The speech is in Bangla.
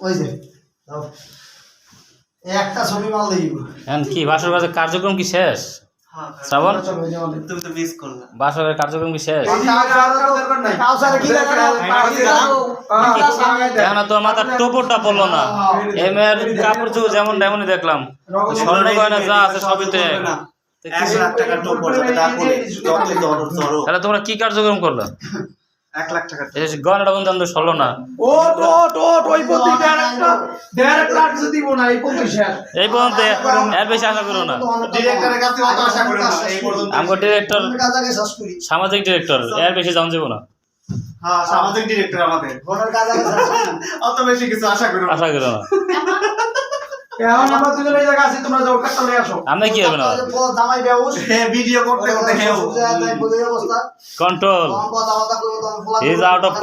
ওই যে দাও একটা ছবি মাল দেব এখন কি বাসর কাজের কার্যক্রম কি শেষ? শ্রাবণ তুমি তো মিস করলা। বাসরের কার্যক্রম কি শেষ? এখন তো মাথার টোপরটা পড়লো না। এমের কাপড় চোপড় যেমন তেমনই দেখলাম, স্বর্ণ গয়না যা আছে সবই তো এক। 1 লাখ টাকা টোপর যাতে না বলে যতই ধরো। তাহলে তোমরা কি কার্যক্রম করলো? 1 লাখ টাকা এই যে গয়নাটা বন্ধু আমাদের সরলো না। ওই প্রতি ডাইরেক্ট লাখ যদি দিব না এই প্রতি শেষ এই পর্যন্ত এর বেশি আশা করো না। ডিরেক্টরের কাছে অত আশা করো না এই পর্যন্ত। আমগো ডিরেক্টর কাজকে শেষ করি সামাজিক ডিরেক্টর এর বেশি জান যাব না। হ্যাঁ সামাজিক ডিরেক্টর আমাদের ঘরের কাজকে শেষ করি অত বেশি কিছু আশা করো না। আশা করো না। এখন আমরা দুজন এই জায়গা আছি, তোমরা যাও কাটটা লয়ে আসো। আমরা কি হবে না জামাই বেউস হ্যাঁ ভিডিও করতে করতে হেও অবস্থা কন্ট্রোল কথা কথা কইবো তখন ইজ আউট অফ